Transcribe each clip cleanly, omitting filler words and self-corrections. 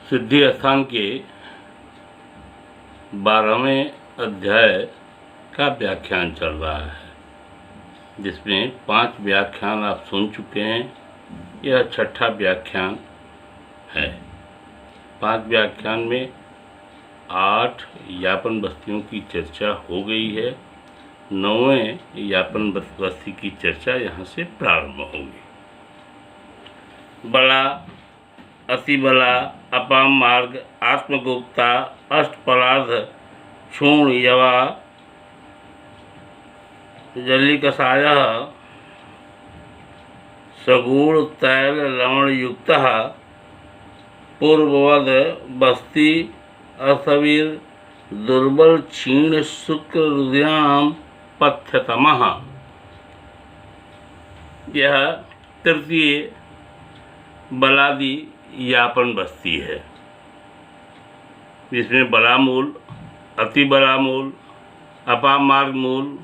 सिद्धि स्थान के 12वें अध्याय का व्याख्यान चल रहा है, जिसमें 5 व्याख्यान आप सुन चुके हैं। यह छठा व्याख्यान है। 5 व्याख्यान में 8 यापन बस्तियों की चर्चा हो गई है। 9वें यापन बस्ती की चर्चा यहाँ से प्रारंभ होगी। बला, अतिबला, अपाम मार्ग, आत्मगुप्ता, अष्टपलार्ध, क्षूण यवा, जली कषायः, सगुण तैल लवण युक्तः, पूर्ववद बस्ती असवीर, दुर्बल क्षीण शुक्र रुद्राम पथ्यतमः। यह तृतीय बलादि यापन बस्ती है। इसमें बलामूल, अति बलामूल, अपामार्ग मूल,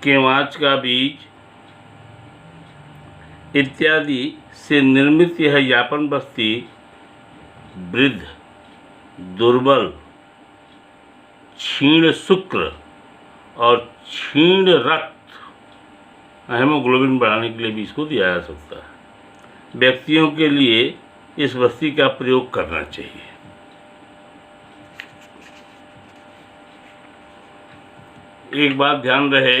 केवाच का बीज इत्यादि से निर्मित यह यापन बस्ती वृद्ध, दुर्बल, क्षीण शुक्र और क्षीण रक्त, हेमोग्लोबिन बढ़ाने के लिए भी इसको दिया जा सकता है, व्यक्तियों के लिए इस बस्ती का प्रयोग करना चाहिए। एक बात ध्यान रहे,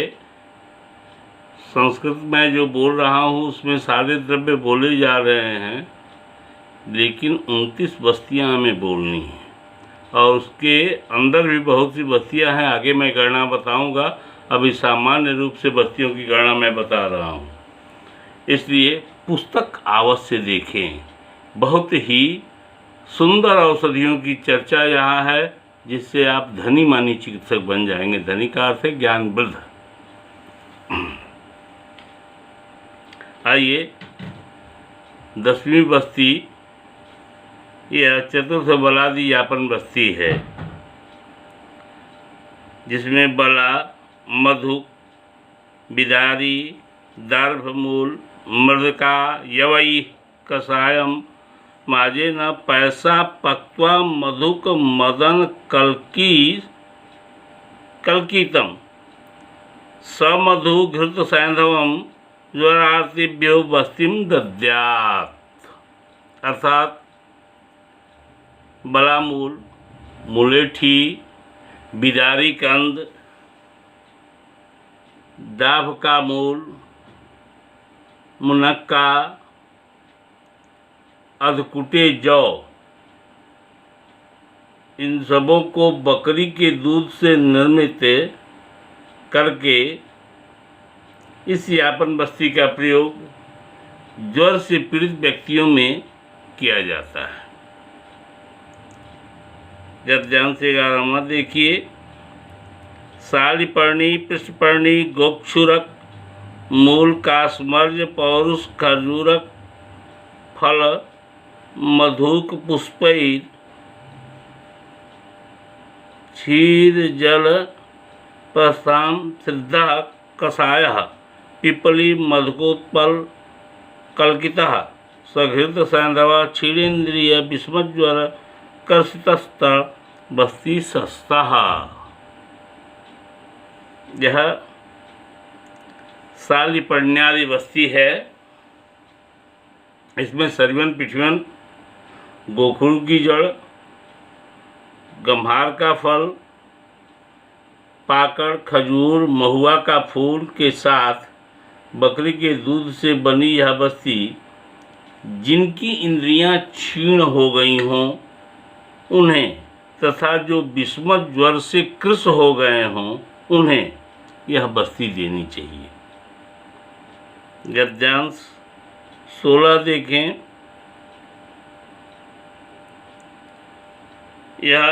संस्कृत में जो बोल रहा हूँ उसमें सारे द्रव्य बोले जा रहे हैं, लेकिन 29 बस्तियाँ हमें बोलनी हैं और उसके अंदर भी बहुत सी बस्तियाँ हैं। आगे मैं गणना बताऊंगा। अभी सामान्य रूप से बस्तियों की गणना मैं बता रहा हूँ, इसलिए पुस्तक अवश्य देखें। बहुत ही सुंदर औषधियों की चर्चा यहाँ है, जिससे आप धनी मानी चिकित्सक बन जाएंगे। धनी का अर्थ है ज्ञान वृद्ध। आइए, 10वीं बस्ती यह चतुर्थ बलादि यापन बस्ती है, जिसमें बला, मधुक, बिदारी, दार्भमूल, मृदका, यवई, कषायम, माजे न पैसा पक्वा, मधुक, मदन, कल्कीतम, समधु घृत सैंधवम, ज्वरार्तिभ्यो बस्तिम दद्यात्। अर्थात बलामूल, मुलेठी, बिदारी कंद, डाभ का मूल, मुनक्का, अधकुटे जौ, इन सबों को बकरी के दूध से निर्मित करके इस यापन बस्ती का प्रयोग ज्वर से पीड़ित व्यक्तियों में किया जाता है। जब ध्यान से 11वां देखिए, सालिपर्णी, पृष्ठपर्णी, गोक्षुरक, मूल, कास्मर्ज, पौरुष, खजूरक, फल, मधुक, पुष्पैर, क्षीर जल, प्रस्थान, सिद्धा, कषायः, पिपली, मधुकोत्पल, कल्कितः, सघृत सैंधवा, क्षीणेन्द्रिय, विषमज्वर, कर्षितस्थ, बस्ती सस्ता। यह सालिपर्ण्यादि बस्ती है। इसमें सरवन, पिठवन, गोखुर की जड़, गम्हार का फल, पाकड़, खजूर, महुआ का फूल के साथ बकरी के दूध से बनी यह बस्ती जिनकी इंद्रियां क्षीण हो गई हों उन्हें, तथा जो विषमत ज्वर से कृश हो गए हों उन्हें यह बस्ती देनी चाहिए। गद्यांश 16 देखें। यह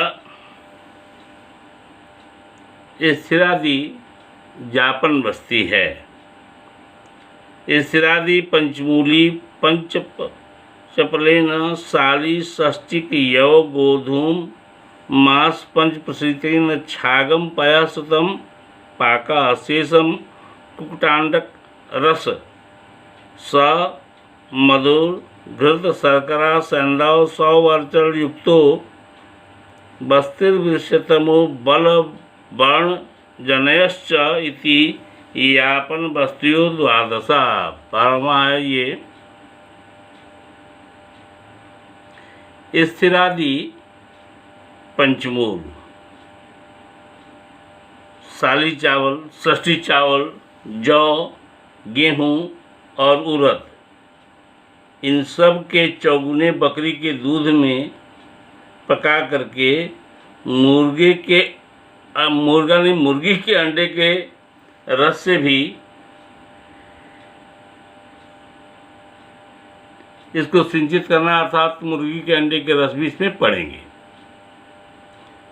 स्थिरादि यापन बस्ती है। स्थिरादि पंचमूली, पंच चपलेन, साली, षष्टिक, यव, गोधूम, मास, पंच प्रसितेन, छागम, पयासतम, पाका, शेषम, कुकुटांडक, रस, स, मधुर, घृत शर्करा सैंधव सौवर्चल युक्तो बस्तिर्विश्यतमो बल वर्ण जनयश्च इति यापन बस्तियों द्वादशा। 12वां है ये स्थिरादि पंचमूल, साली चावल, षष्ठी चावल, जौ, गेहूँ और उड़द, इन सब के चौगुने बकरी के दूध में पका करके मुर्गी के अंडे के रस से भी इसको सिंचित करना, अर्थात मुर्गी के अंडे के रस भी इसमें पड़ेंगे।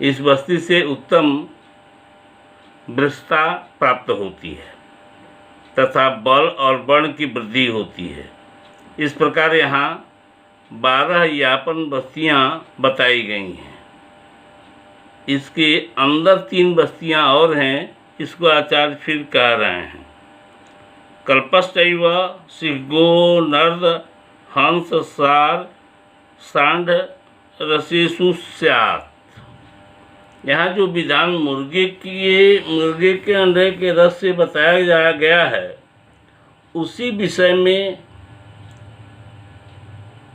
इस बस्ती से उत्तम वृषता प्राप्त होती है तथा बल और वर्ण की वृद्धि होती है। इस प्रकार यहाँ 12 यापन बस्तियाँ बताई गई हैं। इसके अंदर 3 बस्तियाँ और हैं, इसको आचार्य फिर कह रहे हैं। कल्पश्चैव सिंहो नर्द हंस सार सांड रसेषु स्यात्। यहाँ जो विधान मुर्गे के अंडे के रस से बताया गया है, उसी विषय में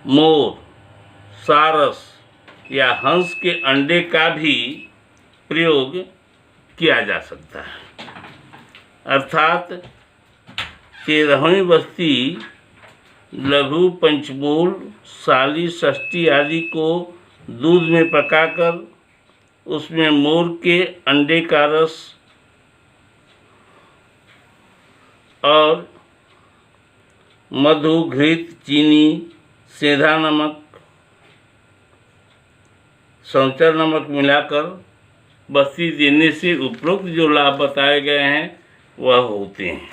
मोर, सारस या हंस के अंडे का भी प्रयोग किया जा सकता है। अर्थात 13वीं बस्ती लघु पंचमूल, साली, षष्ठी आदि को दूध में पकाकर उसमें मोर के अंडे का रस और मधु, घृत, चीनी, सेंधा नमक, संचर नमक मिलाकर बस्ती देने से उपरोक्त जो लाभ बताए गए हैं वह होते हैं।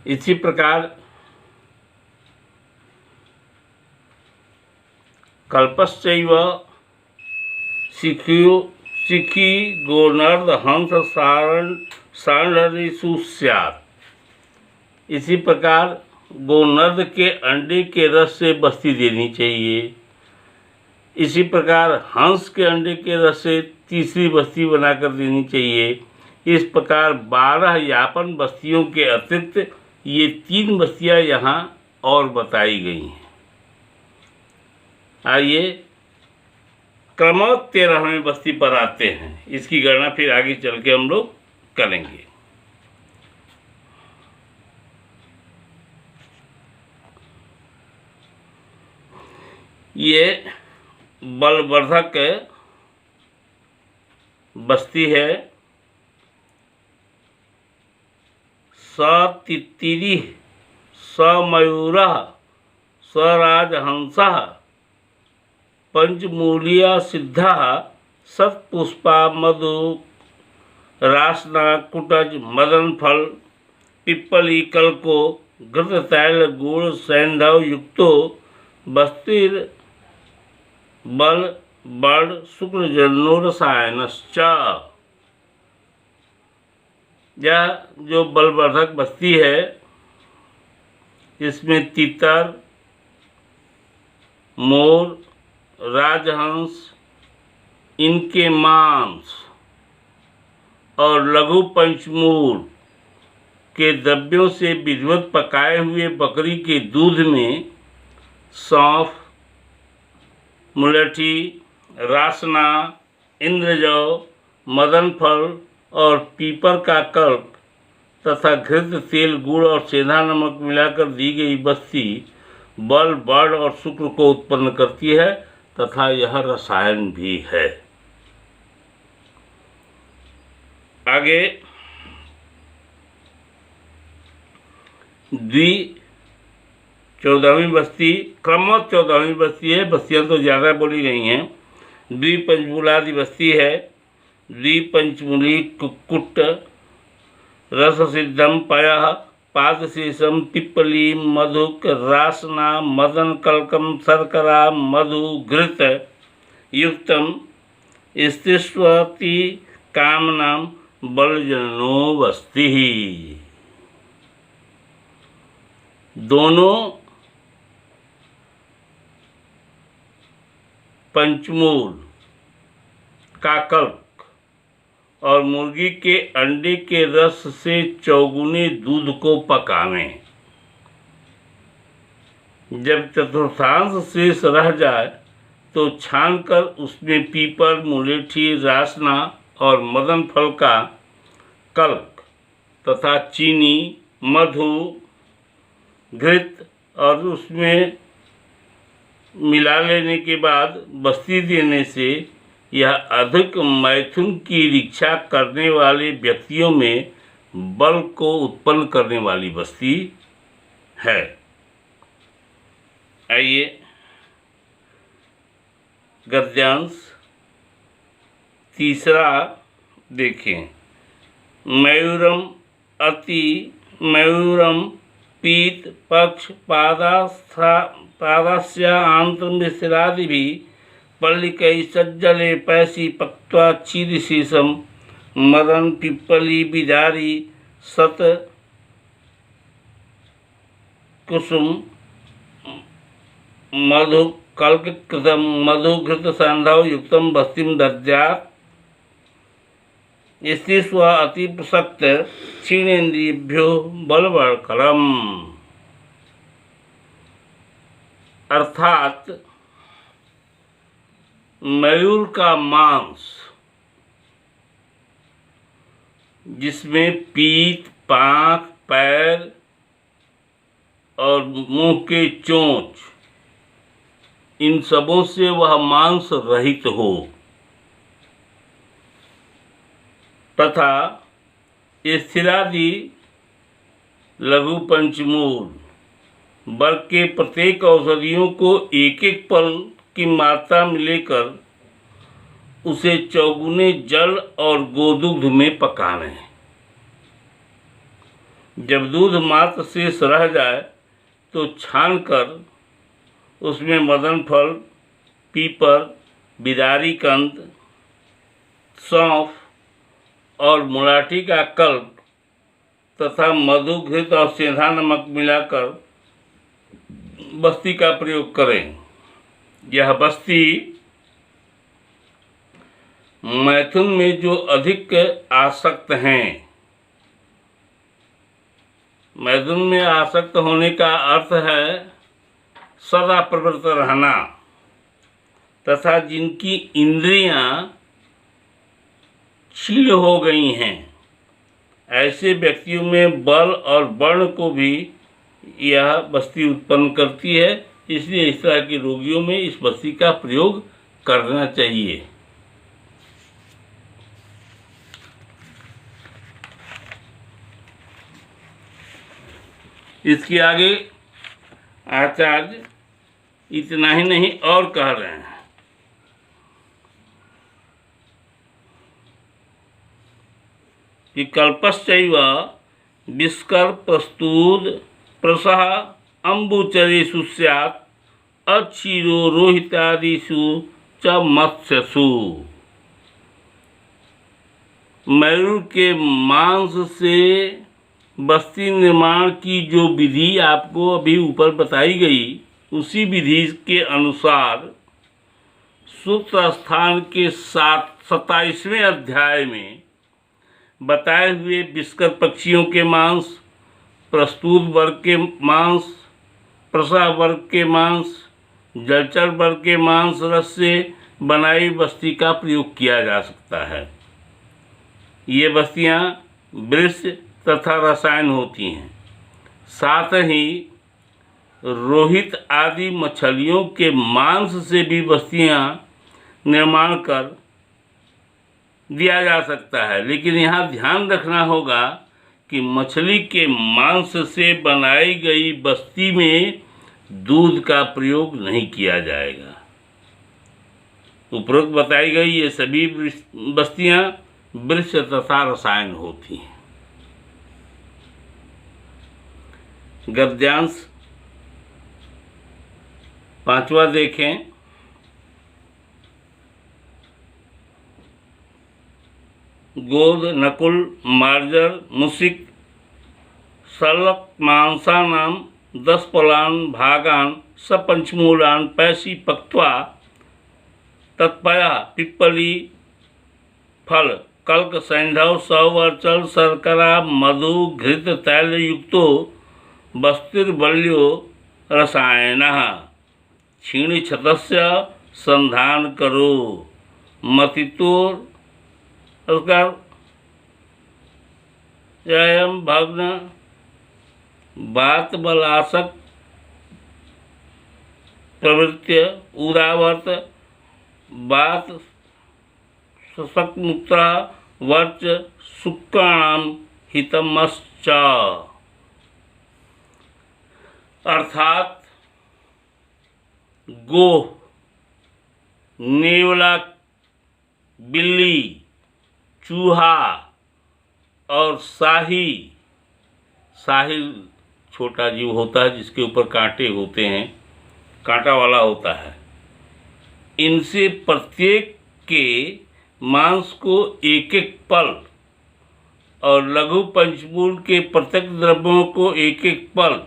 इसी प्रकार कल्पश्चैव शिखी गोनर्द हंस सांडरिषु स्यात्। इसी प्रकार गोनर्द के अंडे के रस से बस्ती देनी चाहिए। इसी प्रकार हंस के अंडे के रस से तीसरी बस्ती बनाकर देनी चाहिए। इस प्रकार 12 यापन बस्तियों के अतिरिक्त ये 3 बस्तियाँ यहाँ और बताई गई हैं। आइए क्रमवत 13वीं बस्ती पर आते हैं। इसकी गणना फिर आगे चल के हम लोग करेंगे। ये बलवर्धक बस्ती है। सतितिरि समयूरः स्वराजहंसः पंचमूलिया सिद्धः सत्पुष्पा मधु रासना कुटज मदन फल पिप्पली कल्को घृत तैल गुड़ सैंधव युक्तो बस्तिर बल बड़ शुक्ल जन्नो रसायनश्च। यह जो बलवर्धक बस्ती है, इसमें तीतर, मोर, राजहंस, इनके मांस और लघु पंचमूल के द्रव्यों से विधिवत पकाए हुए बकरी के दूध में सौंफ, मुलठी, रासना, इंद्रजौ, मदन फल और पीपर का कल्प तथा घृत तेल, गुड़ और सेंधा नमक मिलाकर दी गई बस्ती बल, बड़ और शुक्र को उत्पन्न करती है तथा यह रसायन भी है। आगे 14वीं बस्ती क्रमवत 14वीं बस्ती है। बस्तियाँ तो ज़्यादा बोली गई हैं। द्विपंचमूलादि बस्ती है। द्विपंचमूली कुक्कुट रस सिद्धम पयः पादशीषम पिप्पली मधुक रासना मदन कल्कम शर्करा मधु घृत युक्तम स्तिष्ठति कामनाम बलजनो वस्ति। दोनों पंचमूल का कल्प और मुर्गी के अंडे के रस से चौगुने दूध को पकावें। जब चतुर्थांश शेष रह जाए तो छानकर उसमें पीपर, मुलेठी, रासना और मदन फल का कल्प तथा चीनी, मधु, घृत और उसमें मिला लेने के बाद बस्ती देने से यह अधिक मैथुन की इच्छा करने वाले व्यक्तियों में बल को उत्पन्न करने वाली बस्ती है। आइए गद्यांश तीसरा देखें। मयूरम पीत पक्ष पादस्य आंत्रमिश्रादि भी पल्लिकै सज्जले पैसी पक्त्वा चीरशीषम मदन पिप्पली बिदारी सत कुसुम मधु कल्पितम मधुघृत संधव युक्तम बस्तिम दद्यात्। इसी स्व अति प्रसक्त क्षीणेन्द्रियभ्यो बलवर्करम। अर्थात मयूर का मांस जिसमें पीठ, पांख, पैर और मुंह के चोंच, इन सबों से वह मांस रहित हो तथा स्थिरादि लघु पंचमूल वर्ग के प्रत्येक औषधियों को एक एक पल की मात्रा में लेकर उसे चौगुने जल और गोदुग्ध में पकाएं। जब दूध मात्र शेष रह जाए तो छानकर उसमें मदन फल, पीपर, बिदारी कंद, सौंफ और मुलाठी का कल्प तथा मधु, घृत और सेंधा नमक मिलाकर बस्ती का प्रयोग करें। यह बस्ती मैथुन में जो अधिक आसक्त हैं, मैथुन में आसक्त होने का अर्थ है सदा प्रवृत्त रहना तथा जिनकी इंद्रियां क्षीण हो गई हैं, ऐसे व्यक्तियों में बल और वर्ण को भी यह बस्ती उत्पन्न करती है। इसलिए इस तरह के रोगियों में इस बस्ती का प्रयोग करना चाहिए। इसके आगे आचार्य इतना ही नहीं और कह रहे हैं। विकल्पश्चैव विस्कर प्रस्तुत प्रसह अम्बुचरेषु स्यात् अक्षीरो रोहितादिषु च मत्स्यसु। मयूर के मांस से बस्ती निर्माण की जो विधि आपको अभी ऊपर बताई गई, उसी विधि के अनुसार सूत्र स्थान के 27वें अध्याय में बताए हुए विस्कर पक्षियों के मांस, प्रस्तुत वर्ग के मांस, प्रसा वर्ग के मांस, जलचर वर्ग के मांस रस से बनाई बस्ती का प्रयोग किया जा सकता है। ये बस्तियां वृक्ष तथा रसायन होती हैं। साथ ही रोहित आदि मछलियों के मांस से भी बस्तियां निर्माण कर दिया जा सकता है। लेकिन यहाँ ध्यान रखना होगा कि मछली के मांस से बनाई गई बस्ती में दूध का प्रयोग नहीं किया जाएगा। उपरोक्त बताई गई ये सभी बस्तियां वृक्ष तथा रसायन होती हैं। गद्यांश 5वां देखें। गोद, नकुल, मार्जर, मुसिक, सलक, मांसानाम, 10 पलान, भागान, सपंचमूलान, पैसी, पक्त्वा, तत्पया, पिप्पली, फल, कल्क, सैंधव, सौवर्चल, शर्करा, मधु, घृत, तैल युक्तो वस्तिर्बल्यो रसायनः क्षीण क्षतस्य संधान करो मतितोर उसका जयम भग्न बात बलासक प्रवृत्य उदावर्त बात सशक्मुक्ता वर्च शुक्राणाम हितमश्च। अर्थात गोह, नेवला, बिल्ली, चूहा और साहिल छोटा जीव होता है जिसके ऊपर कांटे होते हैं, कांटा वाला होता है। इनसे प्रत्येक के मांस को एक एक पल और लघु पंचमूल के प्रत्येक द्रव्यों को एक एक पल,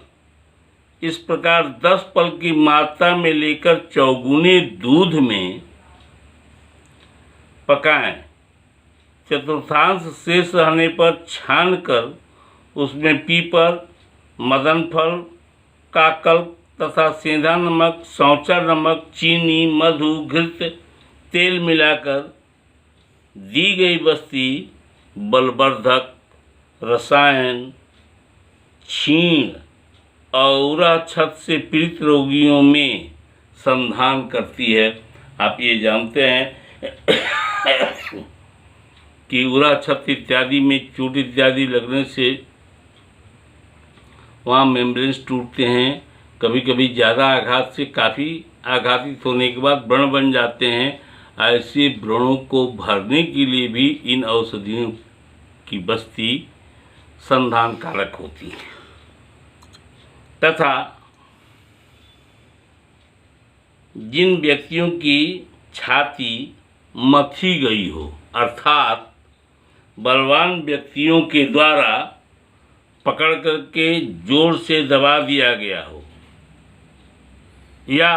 इस प्रकार 10 पल की मात्रा में लेकर चौगुने दूध में पकाएं। चतुर्थांश शेष रहने पर छानकर उसमें पीपर, मदन फल, काकल्प तथा सेंधा नमक, सौंचा नमक, चीनी, मधु, घृत, तेल मिलाकर दी गई बस्ती बलवर्धक, रसायन, क्षीण और उराछत से पीड़ित रोगियों में संधान करती है। आप ये जानते हैं कि उराछत इत्यादि में चोट इत्यादि लगने से वहाँ मेम्ब्रेन्स टूटते हैं। कभी कभी ज़्यादा आघात से काफ़ी आघातित होने के बाद व्रण बन जाते हैं। ऐसे व्रणों को भरने के लिए भी इन औषधियों की बस्ती संधान कारक होती है। तथा जिन व्यक्तियों की छाती मथी गई हो, अर्थात बलवान व्यक्तियों के द्वारा पकड़ करके जोर से दबा दिया गया हो, या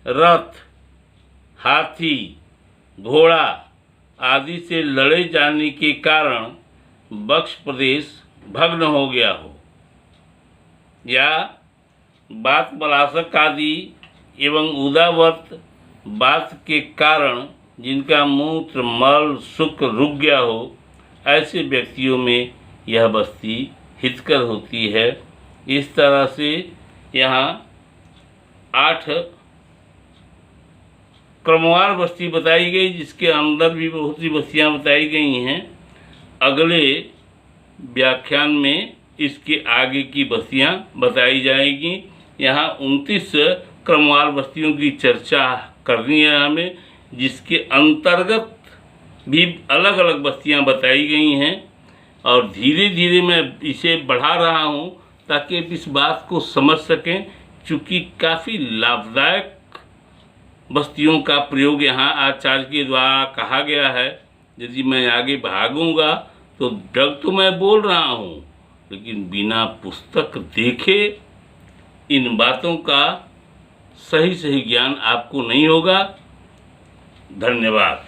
रथ, हाथी, घोड़ा आदि से लड़े जाने के कारण वक्ष प्रदेश भग्न हो गया हो, या बात बलासक आदि एवं उदावर्त बात के कारण जिनका मूत्र मल शुक्र रुक गया हो, ऐसे व्यक्तियों में यह बस्ती हितकर होती है। इस तरह से यहाँ 8 क्रमवार बस्ती बताई गई, जिसके अंदर भी बहुत सी बस्तियाँ बताई गई हैं। अगले व्याख्यान में इसके आगे की बस्तियाँ बताई जाएगी। यहाँ 29 क्रमवार बस्तियों की चर्चा करनी है हमें, जिसके अंतर्गत भी अलग अलग बस्तियाँ बताई गई हैं। और धीरे धीरे मैं इसे बढ़ा रहा हूँ ताकि आप इस बात को समझ सकें, चूँकि काफ़ी लाभदायक बस्तियों का प्रयोग यहाँ आचार्य के द्वारा कहा गया है। यदि मैं आगे भागूंगा तो डग तो मैं बोल रहा हूँ, लेकिन बिना पुस्तक देखे इन बातों का सही ज्ञान आपको नहीं होगा। धन्यवाद।